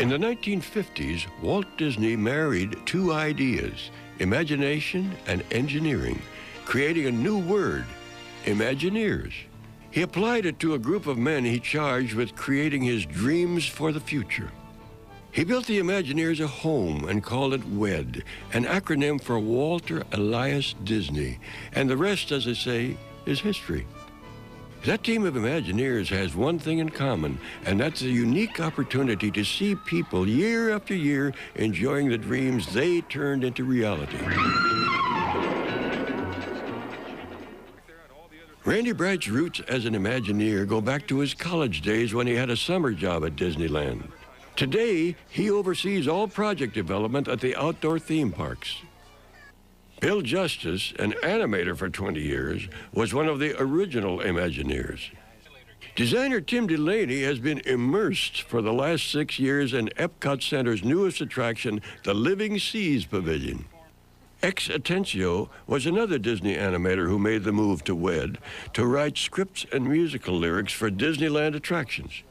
In the 1950s, Walt Disney married two ideas, imagination and engineering, creating a new word, Imagineers. He applied it to a group of men he charged with creating his dreams for the future. He built the Imagineers a home and called it WED, an acronym for Walter Elias Disney, and the rest, as I say, is history. That team of Imagineers has one thing in common, and that's a unique opportunity to see people year after year enjoying the dreams they turned into reality. Randy Bright's roots as an Imagineer go back to his college days when he had a summer job at Disneyland. Today, he oversees all project development at the outdoor theme parks. Bill Justice, an animator for 20 years, was one of the original Imagineers. Designer Tim Delaney has been immersed for the last 6 years in Epcot Center's newest attraction, the Living Seas Pavilion. Ex Atencio was another Disney animator who made the move to WED to write scripts and musical lyrics for Disneyland attractions.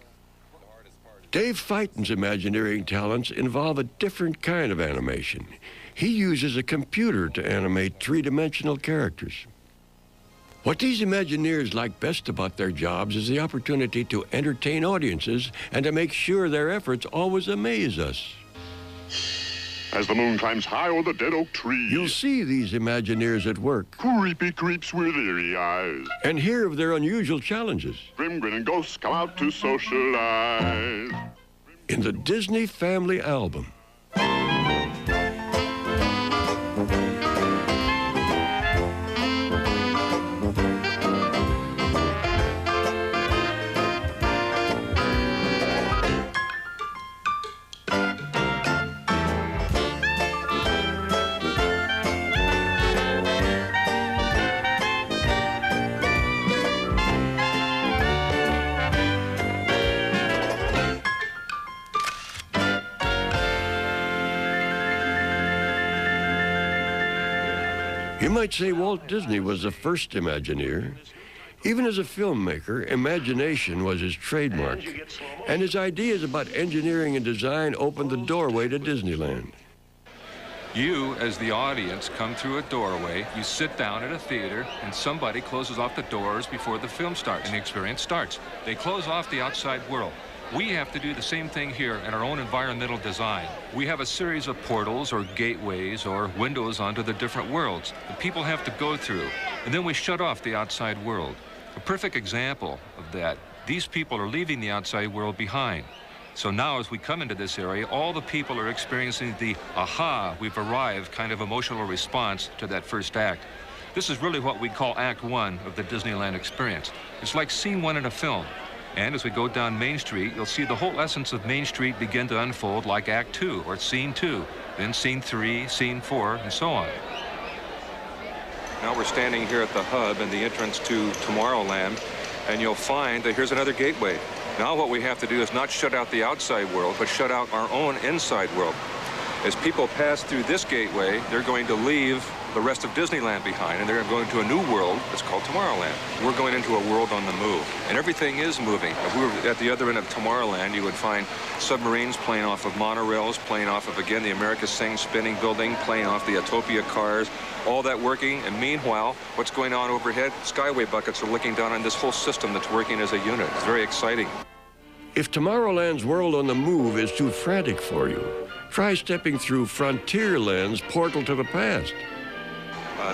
Dave Fighton's Imagineering talents involve a different kind of animation. He uses a computer to animate three-dimensional characters. What these Imagineers like best about their jobs is the opportunity to entertain audiences and to make sure their efforts always amaze us. As the moon climbs high over the dead oak tree, You'll see these Imagineers at work. Creepy creeps with eerie eyes. And hear of their unusual challenges. Grim grinning ghosts come out to socialize. In the Disney Family Album. You might say Walt Disney was the first Imagineer. Even as a filmmaker, imagination was his trademark, and his ideas about engineering and design opened the doorway to Disneyland. You, as the audience, come through a doorway, you sit down at a theater, and somebody closes off the doors before the film starts, and the experience starts. They close off the outside world. We have to do the same thing here in our own environmental design. We have a series of portals or gateways or windows onto the different worlds that people have to go through, and then we shut off the outside world. A perfect example of that, these people are leaving the outside world behind. So now as we come into this area, all the people are experiencing the aha, we've arrived kind of emotional response to that first act. This is really what we call Act 1 of the Disneyland experience. It's like scene 1 in a film. And as we go down Main Street, you'll see the whole essence of Main Street begin to unfold like Act 2 or Scene 2, then Scene 3, Scene 4, and so on. Now we're standing here at the hub and the entrance to Tomorrowland, and you'll find that here's another gateway. Now what we have to do is not shut out the outside world, but shut out our own inside world. As people pass through this gateway, they're going to leave the rest of Disneyland behind, and they're going to a new world that's called Tomorrowland. We're going into a world on the move, and everything is moving. If we were at the other end of Tomorrowland, you would find submarines playing off of monorails, playing off of, again, the America Sings spinning building, playing off the Autopia cars, all that working. And meanwhile, what's going on overhead? Skyway buckets are looking down on this whole system that's working as a unit. It's very exciting. If Tomorrowland's world on the move is too frantic for you, try stepping through Frontierland's portal to the past.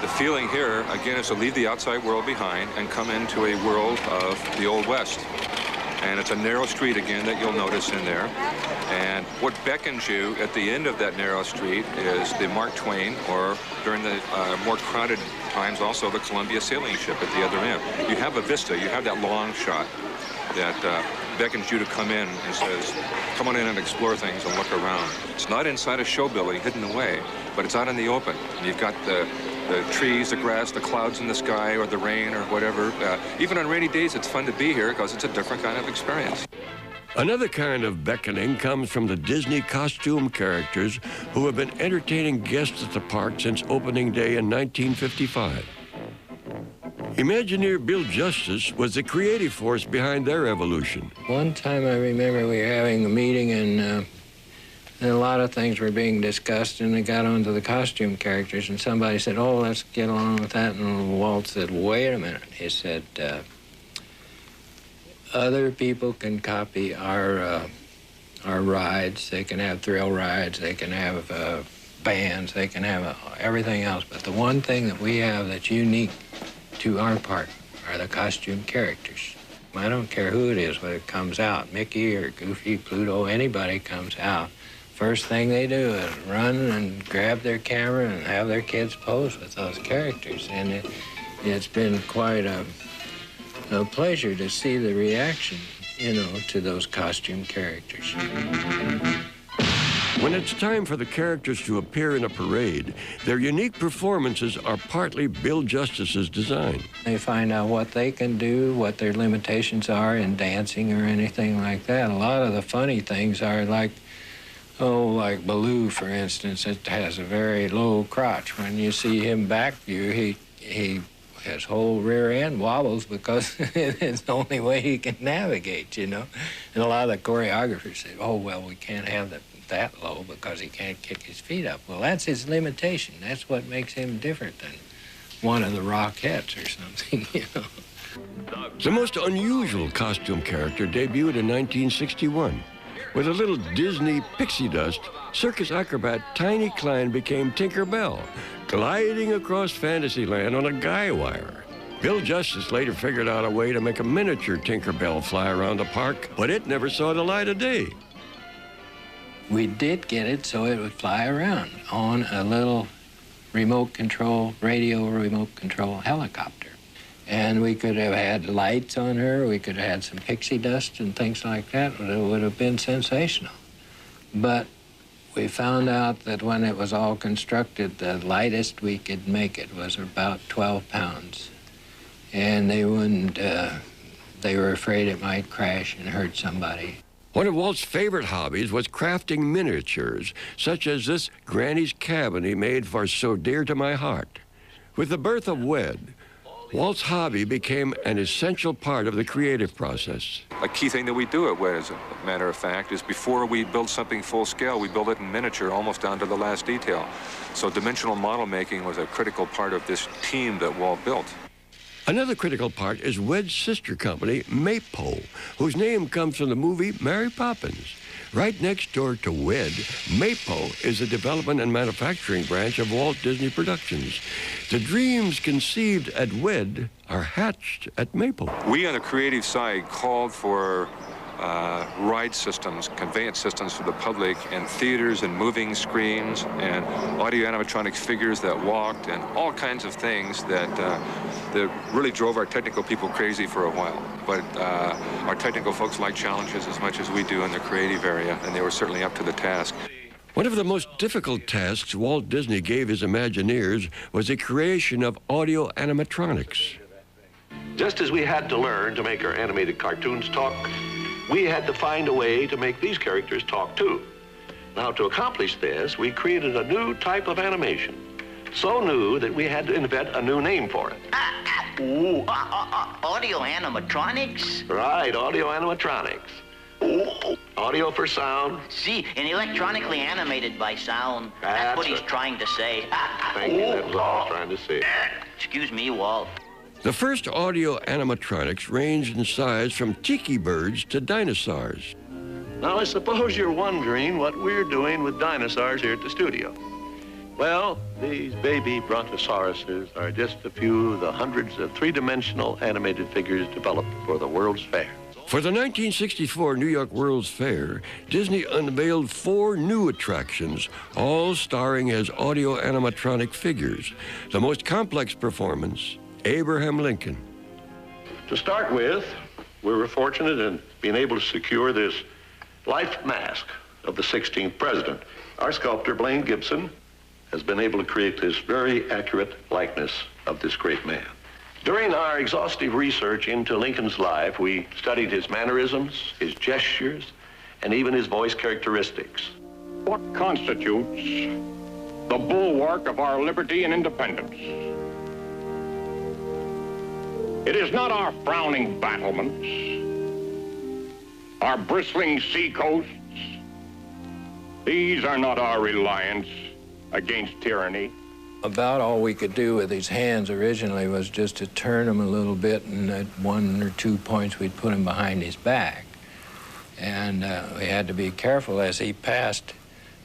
The feeling here, again, is to leave the outside world behind and come into a world of the Old West. And it's a narrow street, again, that you'll notice in there. And what beckons you at the end of that narrow street is the Mark Twain, or during the more crowded times, also the Columbia sailing ship at the other end. You have a vista, you have that long shot that beckons you to come in and says, come on in and explore things and look around. It's not inside a show building hidden away, but it's out in the open. And you've got the trees, the grass, the clouds in the sky, or the rain, or whatever. Even on rainy days, it's fun to be here because it's a different kind of experience. Another kind of beckoning comes from the Disney costume characters who have been entertaining guests at the park since opening day in 1955. Imagineer Bill Justice was the creative force behind their evolution. One time I remember we were having a meeting in And a lot of things were being discussed, and they got onto the costume characters, and somebody said, oh, let's get along with that. And Walt said, wait a minute. He said, other people can copy our rides. They can have thrill rides. They can have bands. They can have everything else. But the one thing that we have that's unique to our park are the costume characters. I don't care who it is, whether it comes out, Mickey or Goofy, Pluto, anybody comes out. First thing they do is run and grab their camera and have their kids pose with those characters. And it's been quite a pleasure to see the reaction, you know, to those costume characters. When it's time for the characters to appear in a parade, their unique performances are partly Bill Justice's design. They find out what they can do, what their limitations are in dancing or anything like that. A lot of the funny things are like, like Baloo, for instance, it has a very low crotch. When you see him back view, his whole rear end wobbles because it's the only way he can navigate, you know. And a lot of the choreographers say, oh, well, we can't have that low because he can't kick his feet up. Well, that's his limitation. That's what makes him different than one of the Rockettes or something, you know. The most unusual costume character debuted in 1961. With a little Disney pixie dust, circus acrobat Tiny Klein became Tinker Bell, gliding across Fantasyland on a guy wire. Bill Justice later figured out a way to make a miniature Tinker Bell fly around the park, but it never saw the light of day. We did get it so it would fly around on a little radio remote control helicopter. And we could have had lights on her, we could have had some pixie dust and things like that. It would have been sensational. But we found out that when it was all constructed, the lightest we could make it was about 12 pounds. And they wouldn't, they were afraid it might crash and hurt somebody. One of Walt's favorite hobbies was crafting miniatures, such as this Granny's cabin he made for So Dear to My Heart. With the birth of WED, Walt's hobby became an essential part of the creative process. A key thing that we do at WED, as a matter of fact, is before we build something full scale, we build it in miniature, almost down to the last detail. So dimensional model making was a critical part of this team that Walt built. Another critical part is WED's sister company, Maypole, whose name comes from the movie Mary Poppins. Right next door to WED, Maypole is the development and manufacturing branch of Walt Disney Productions. The dreams conceived at WED are hatched at Maypole. We on the creative side called for ride systems, conveyance systems for the public, and theaters and moving screens and audio animatronic figures that walked and all kinds of things that really drove our technical people crazy for a while. But our technical folks like challenges as much as we do in the creative area, and they were certainly up to the task. One of the most difficult tasks Walt Disney gave his Imagineers was the creation of audio animatronics. Just as we had to learn to make our animated cartoons talk, we had to find a way to make these characters talk too. Now, to accomplish this, we created a new type of animation. So new that we had to invent a new name for it. Audio animatronics? Right, audio animatronics. Audio for sound. See, and electronically animated by sound. That's what he's trying to say. Thank you, that was all I was trying to say. Excuse me, Walt. The first audio animatronics ranged in size from tiki birds to dinosaurs. Now, I suppose you're wondering what we're doing with dinosaurs here at the studio. Well, these baby brontosauruses are just a few of the hundreds of three-dimensional animated figures developed for the World's Fair. For the 1964 New York World's Fair, Disney unveiled 4 new attractions, all starring as audio animatronic figures. The most complex performance, Abraham Lincoln. To start with, we were fortunate in being able to secure this life mask of the 16th president. Our sculptor, Blaine Gibson, has been able to create this very accurate likeness of this great man. During our exhaustive research into Lincoln's life, we studied his mannerisms, his gestures, and even his voice characteristics. What constitutes the bulwark of our liberty and independence? It is not our frowning battlements, our bristling sea coasts, These are not our reliance against tyranny. About all we could do with these hands originally was just to turn them a little bit, and at 1 or 2 points we'd put him behind his back. And we had to be careful as he passed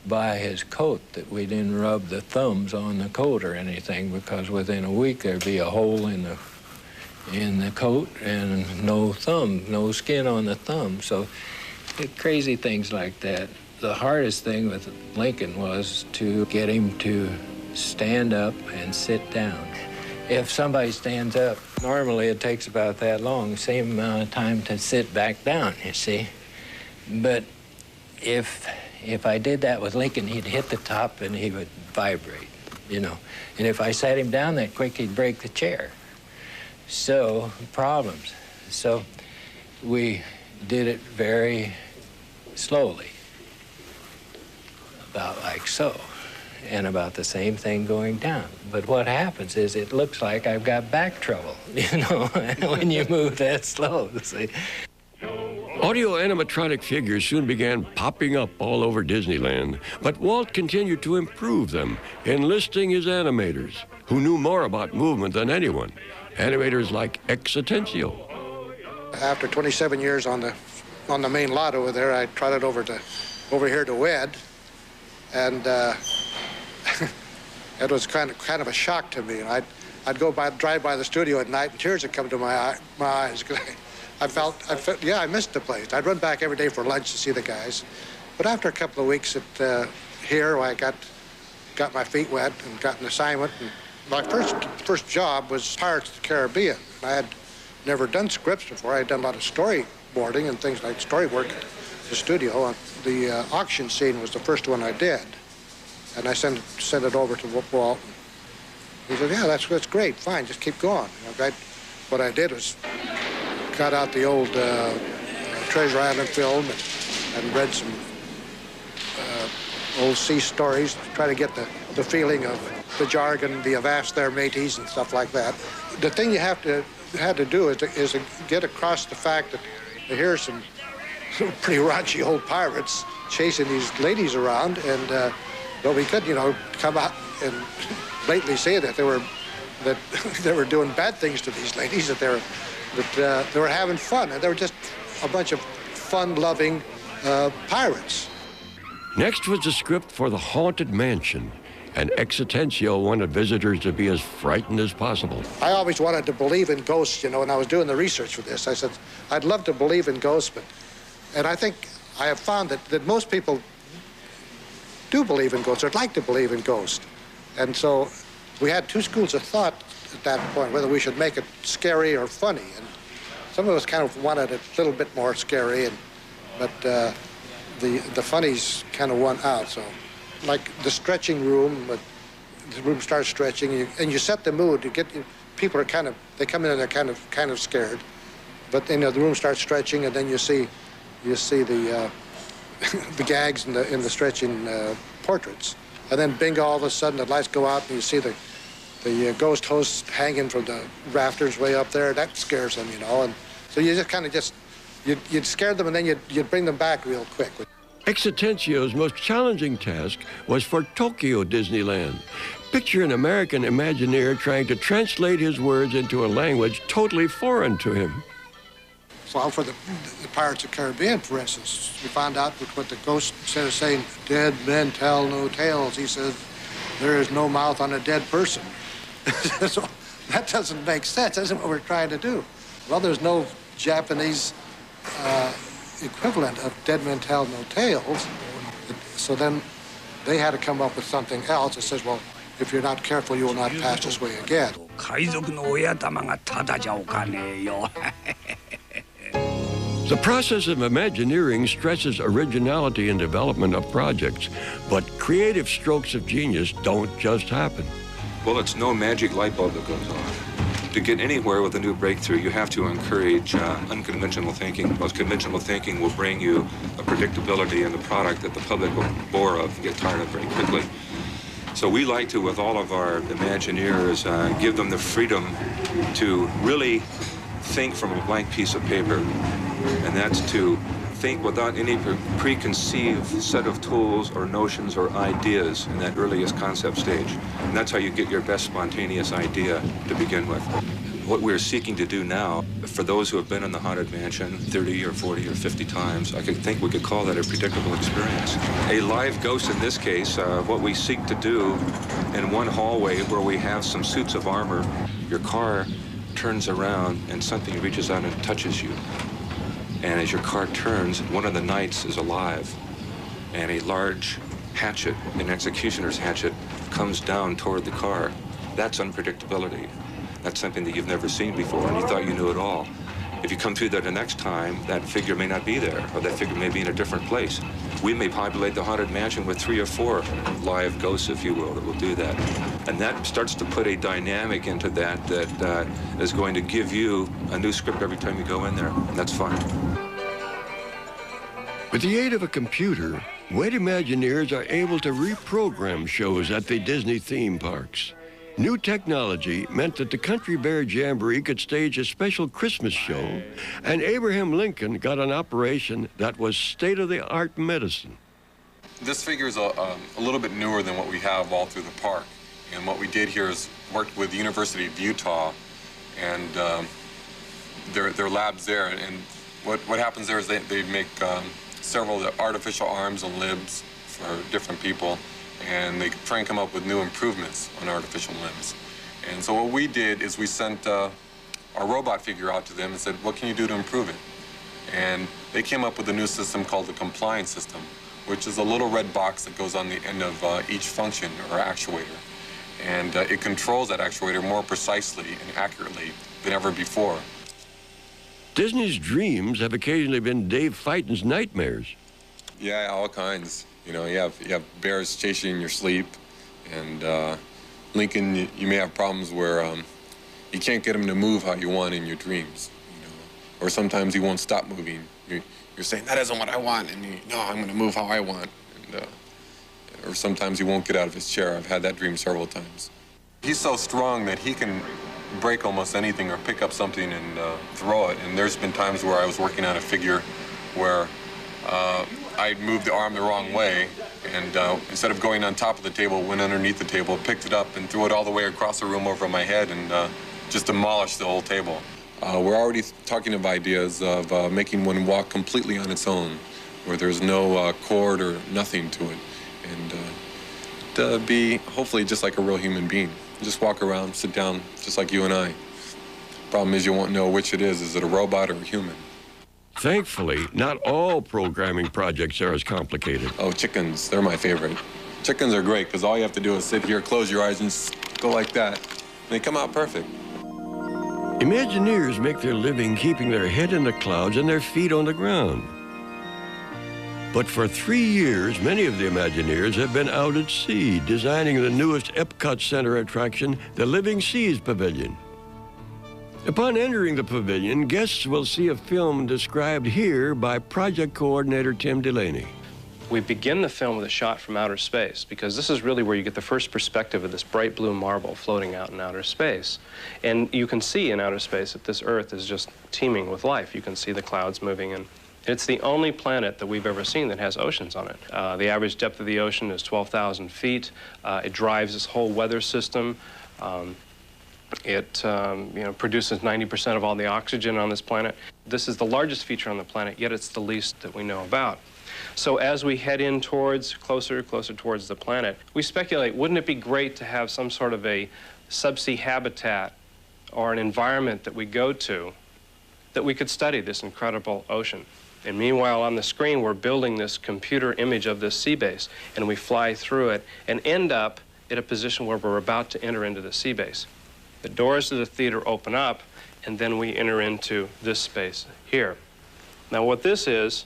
by his coat that we didn't rub the thumbs on the coat or anything, because within a week there'd be a hole in the coat and no thumb, no skin on the thumb. So crazy things like that. The hardest thing with Lincoln was to get him to stand up and sit down. If somebody stands up, normally it takes about that long, same amount of time to sit back down, you see. But if I did that with Lincoln, he'd hit the top and he would vibrate, you know. And if I sat him down that quick, he'd break the chair. So, problems. So we did it very slowly, about like so. And about the same thing going down. But what happens is it looks like I've got back trouble, you know, when you move that slow, see. Audio animatronic figures soon began popping up all over Disneyland, but Walt continued to improve them, enlisting his animators, who knew more about movement than anyone. Animators like Ex Atencio. After 27 years on the main lot over there, I trotted over here to WED, and it was kind of a shock to me. I'd drive by the studio at night, and tears would come to my eyes. I felt, yeah, I missed the place. I'd run back every day for lunch to see the guys. But after a couple of weeks here, I got my feet wet and got an assignment. And my first job was Pirates of the Caribbean. I had never done scripts before. I had done a lot of storyboarding and things like story work at the studio. The auction scene was the first one I did. And I sent it over to Walt. He said, yeah, that's great, fine, just keep going. What I did was got out the old Treasure Island film and read some old sea stories to try to get the feeling of the jargon, the avast there mateys and stuff like that. The thing you had to do is to get across the fact that here's some pretty raunchy old pirates chasing these ladies around, and but we could, come out and blatantly say that they were doing bad things to these ladies, that they were having fun, and they were just a bunch of fun-loving pirates. Next was the script for The Haunted Mansion, and Ex Atencio wanted visitors to be as frightened as possible. I always wanted to believe in ghosts, when I was doing the research for this. I said, I'd love to believe in ghosts, and I think I have found that most people do believe in ghosts, or like to believe in ghosts. And so we had two schools of thought at that point, whether we should make it scary or funny. And some of us kind of wanted it a little bit more scary, but the funnies kind of won out. So, like the stretching room, the room starts stretching, and you set the mood. People are they come in and they're kind of scared, but then the room starts stretching, and then you see the the gags in the stretching portraits. And then bingo, all of a sudden the lights go out and you see the ghost hosts hanging from the rafters way up there. That scares them, and so you just you'd scare them, and then you'd bring them back real quick. Ex Atencio's most challenging task was for Tokyo Disneyland. Picture an American Imagineer trying to translate his words into a language totally foreign to him. Well, for the Pirates of the Caribbean, for instance, we found out what the ghost, instead of saying, dead men tell no tales, he says, there is no mouth on a dead person. So that doesn't make sense. That's what we're trying to do. Well, there's no Japanese equivalent of dead men tell no tales. So then they had to come up with something else that says, well, if you're not careful, you will not pass this way again. The process of Imagineering stresses originality in development of projects, but creative strokes of genius don't just happen. Well, it's no magic light bulb that goes on. To get anywhere with a new breakthrough, you have to encourage unconventional thinking. Most conventional thinking will bring you a predictability in the product that the public will bore of and get tired of very quickly. So we like to, with all of our Imagineers, give them the freedom to really think from a blank piece of paper, and that's to think without any preconceived set of tools or notions or ideas in that earliest concept stage. And that's how you get your best spontaneous idea to begin with. What we're seeking to do now, for those who have been in the Haunted Mansion 30 or 40 or 50 times, I think we could call that a predictable experience. A live ghost in this case, what we seek to do in one hallway where we have some suits of armor, your car turns around and something reaches out and touches you. And as your car turns, one of the knights is alive. And a large hatchet, an executioner's hatchet, comes down toward the car. That's unpredictability. That's something that you've never seen before, and you thought you knew it all. If you come through there the next time, that figure may not be there, or that figure may be in a different place. We may populate the Haunted Mansion with 3 or 4 live ghosts, if you will, that will do that. And that starts to put a dynamic into that is going to give you a new script every time you go in there, and that's fun. With the aid of a computer, WED Imagineers are able to reprogram shows at the Disney theme parks. New technology meant that the Country Bear Jamboree could stage a special Christmas show, and Abraham Lincoln got an operation that was state-of-the-art medicine. This figure is a little bit newer than what we have all through the park. And what we did here is worked with the University of Utah and their labs there. And what happens there is they make several artificial arms and limbs for different people. And they try and come up with new improvements on artificial limbs. And so what we did is we sent our robot figure out to them and said, what can you do to improve it? And they came up with a new system called the compliance system, which is a little red box that goes on the end of each function or actuator. And it controls that actuator more precisely and accurately than ever before. Disney's dreams have occasionally been Dave Fighton's nightmares. Yeah, all kinds. You know, you have bears chasing you in your sleep, and Lincoln, you may have problems where you can't get him to move how you want in your dreams, you know, or sometimes he won't stop moving. You're saying, that isn't what I want, and no, I'm going to move how I want, and, or sometimes he won't get out of his chair. I've had that dream several times. He's so strong that he can break almost anything or pick up something and throw it, and there's been times where I was working on a figure where I'd moved the arm the wrong way, and instead of going on top of the table, went underneath the table, picked it up, and threw it all the way across the room over my head, and just demolished the whole table. We're already talking of ideas of making one walk completely on its own, where there's no cord or nothing to it, and to be hopefully just like a real human being. Just walk around, sit down, just like you and I. Problem is you won't know which it is. Is it a robot or a human? Thankfully, not all programming projects are as complicated. Oh, chickens, they're my favorite. Chickens are great because all you have to do is sit here, close your eyes, and go like that. And they come out perfect. Imagineers make their living keeping their head in the clouds and their feet on the ground. But for 3 years, many of the Imagineers have been out at sea, designing the newest Epcot Center attraction, the Living Seas Pavilion. Upon entering the pavilion, guests will see a film described here by project coordinator Tim Delaney. We begin the film with a shot from outer space because this is really where you get the first perspective of this bright blue marble floating out in outer space. And you can see in outer space that this Earth is just teeming with life. You can see the clouds moving, and it's the only planet that we've ever seen that has oceans on it. The average depth of the ocean is 12,000 feet. It drives this whole weather system. It produces 90% of all the oxygen on this planet. This is the largest feature on the planet, yet it's the least that we know about. So as we head in closer towards the planet, we speculate, wouldn't it be great to have some sort of a subsea habitat or an environment that we go to that we could study this incredible ocean? And meanwhile, on the screen, we're building this computer image of this sea base, and we fly through it and end up in a position where we're about to enter into the sea base. The doors of the theater open up, and then we enter into this space here. Now, what this is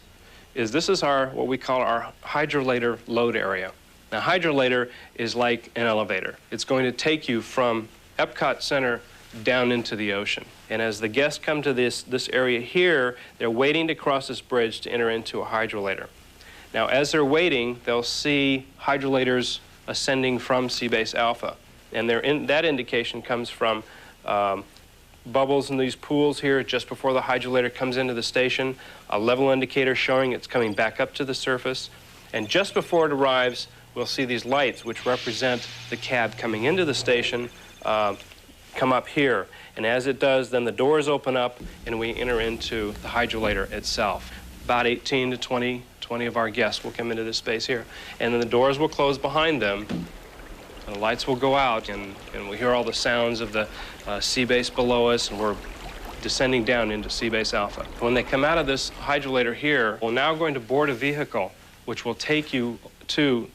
this is what we call our hydrolator load area. Now, hydrolator is like an elevator. It's going to take you from Epcot Center down into the ocean. And as the guests come to this area here, they're waiting to cross this bridge to enter into a hydrolator. Now, as they're waiting, they'll see hydrolators ascending from Seabase Alpha. And that indication comes from bubbles in these pools here just before the hydrolator comes into the station, a level indicator showing it's coming back up to the surface. And just before it arrives, we'll see these lights, which represent the cab coming into the station, come up here. And as it does, then the doors open up and we enter into the hydrolator itself. About 18 to 20 of our guests will come into this space here. And then the doors will close behind them, and the lights will go out, and we hear all the sounds of the sea base below us, and we're descending down into sea base alpha. When they come out of this hydrolator here, we're now going to board a vehicle which will take you to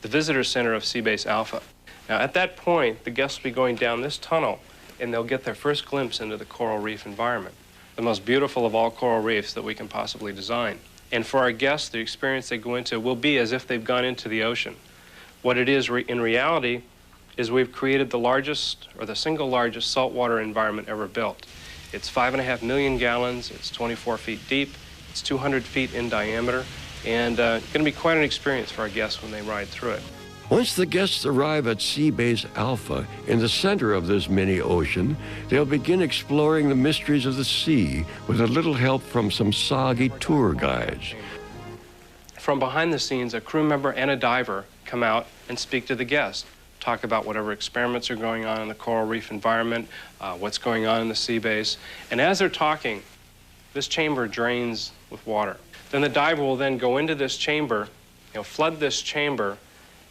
the visitor center of sea base alpha. Now at that point, the guests will be going down this tunnel, and they'll get their first glimpse into the coral reef environment, the most beautiful of all coral reefs that we can possibly design. And for our guests, the experience they go into will be as if they've gone into the ocean. What it is in reality is we've created the largest, or the single largest, saltwater environment ever built. It's 5.5 million gallons, it's 24 feet deep, it's 200 feet in diameter, and going to be quite an experience for our guests when they ride through it. Once the guests arrive at Sea Base Alpha, in the center of this mini ocean, they'll begin exploring the mysteries of the sea with a little help from some soggy tour guides. From behind the scenes, a crew member and a diver come out and speak to the guests, talk about whatever experiments are going on in the coral reef environment, what's going on in the sea base. And as they're talking, this chamber drains with water. Then the diver will then go into this chamber, flood this chamber,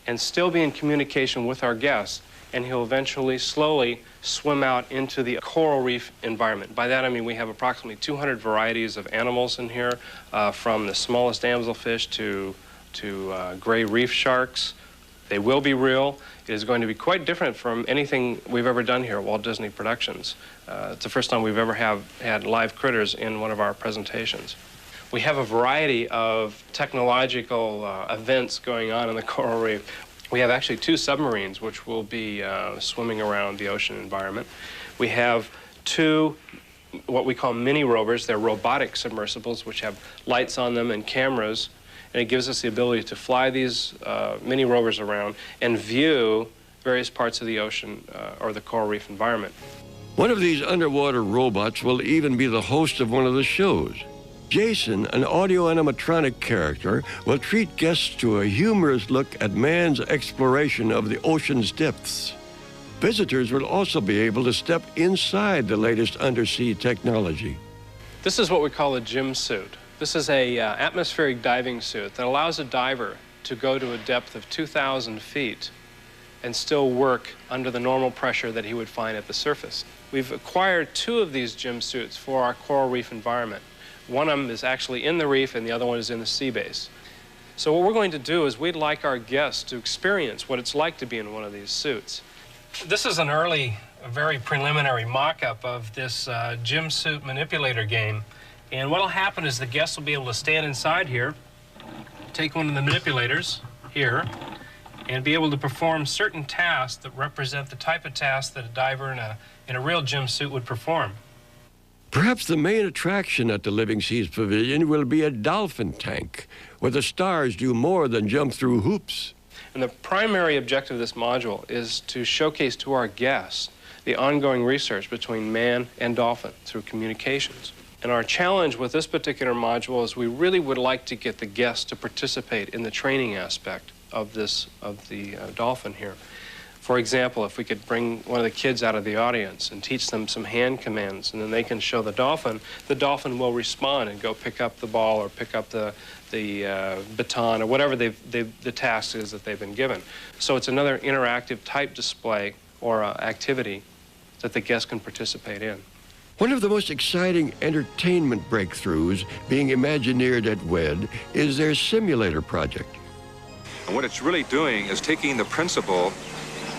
and still be in communication with our guests, and he'll eventually slowly swim out into the coral reef environment. By that I mean we have approximately 200 varieties of animals in here, from the smallest damselfish to gray reef sharks. They will be real. It is going to be quite different from anything we've ever done here at Walt Disney Productions. It's the first time we've ever had live critters in one of our presentations. We have a variety of technological events going on in the coral reef. We have actually 2 submarines which will be swimming around the ocean environment. We have 2 what we call mini rovers. They're robotic submersibles which have lights on them and cameras, and it gives us the ability to fly these mini rovers around and view various parts of the ocean or the coral reef environment. One of these underwater robots will even be the host of one of the shows. Jason, an audio animatronic character, will treat guests to a humorous look at man's exploration of the ocean's depths. Visitors will also be able to step inside the latest undersea technology. This is what we call a gym suit. This is a atmospheric diving suit that allows a diver to go to a depth of 2,000 feet and still work under the normal pressure that he would find at the surface. We've acquired 2 of these gym suits for our coral reef environment. One of them is actually in the reef and the other one is in the sea base. So what we're going to do is we'd like our guests to experience what it's like to be in one of these suits. This is an early, very preliminary mock-up of this gym suit manipulator game. And what'll happen is the guests will be able to stand inside here, take one of the manipulators here, and be able to perform certain tasks that represent the type of tasks that a diver in a real gym suit would perform. Perhaps the main attraction at the Living Seas Pavilion will be a dolphin tank, where the stars do more than jump through hoops. And the primary objective of this module is to showcase to our guests the ongoing research between man and dolphin through communications. And our challenge with this particular module is we really would like to get the guests to participate in the training aspect of the dolphin here. For example, if we could bring one of the kids out of the audience and teach them some hand commands, and then they can show the dolphin will respond and go pick up the ball or pick up the baton or whatever the task is that they've been given. So it's another interactive type display or activity that the guests can participate in. One of the most exciting entertainment breakthroughs being imagineered at WED is their simulator project. And what it's really doing is taking the principle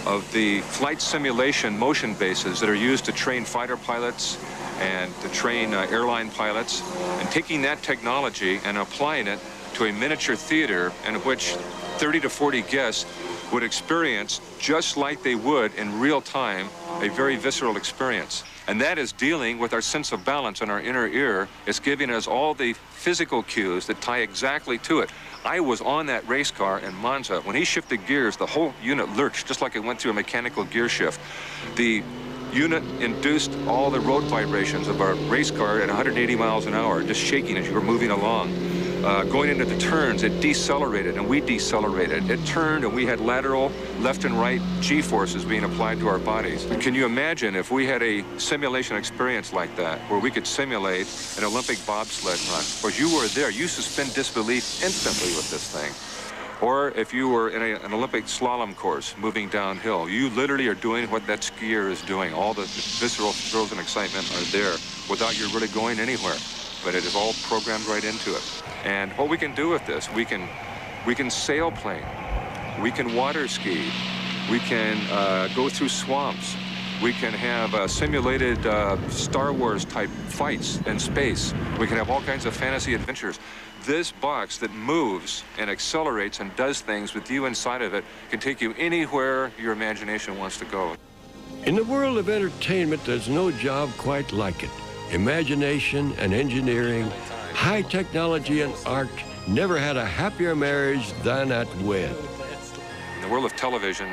of the flight simulation motion bases that are used to train fighter pilots and to train airline pilots, and taking that technology and applying it to a miniature theater in which 30 to 40 guests would experience, just like they would in real time, a very visceral experience. And that is dealing with our sense of balance in our inner ear. It's giving us all the physical cues that tie exactly to it. I was on that race car in Monza. When he shifted gears, the whole unit lurched, just like it went through a mechanical gear shift. The unit induced all the road vibrations of our race car at 180 miles an hour, just shaking as you were moving along. Going into the turns, it decelerated and we decelerated. It turned and we had lateral left and right G-forces being applied to our bodies. Can you imagine if we had a simulation experience like that, where we could simulate an Olympic bobsled run, where you were there, you suspend disbelief instantly with this thing. Or if you were in an Olympic slalom course moving downhill, you literally are doing what that skier is doing. All the visceral thrills and excitement are there without you really going anywhere. But it is all programmed right into it. And what we can do with this, we can sailplane, we can water ski, we can go through swamps, we can have simulated Star Wars type fights in space. We can have all kinds of fantasy adventures. This box that moves and accelerates and does things with you inside of it can take you anywhere your imagination wants to go. In the world of entertainment, there's no job quite like it. Imagination and engineering, high technology and art never had a happier marriage than at WED. In the world of television,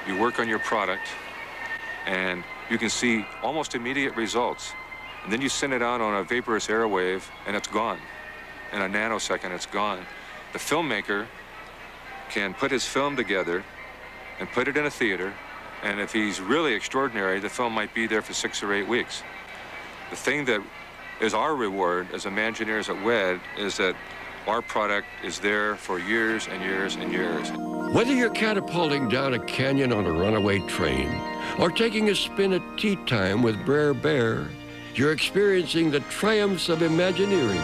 you work on your product and you can see almost immediate results. And then you send it out on a vaporous airwave and it's gone. In a nanosecond, it's gone. The filmmaker can put his film together and put it in a theater, and if he's really extraordinary, the film might be there for 6 or 8 weeks. The thing that is our reward as Imagineers at WED is that our product is there for years and years and years. Whether you're catapulting down a canyon on a runaway train or taking a spin at tea time with Brer Bear, you're experiencing the triumphs of Imagineering.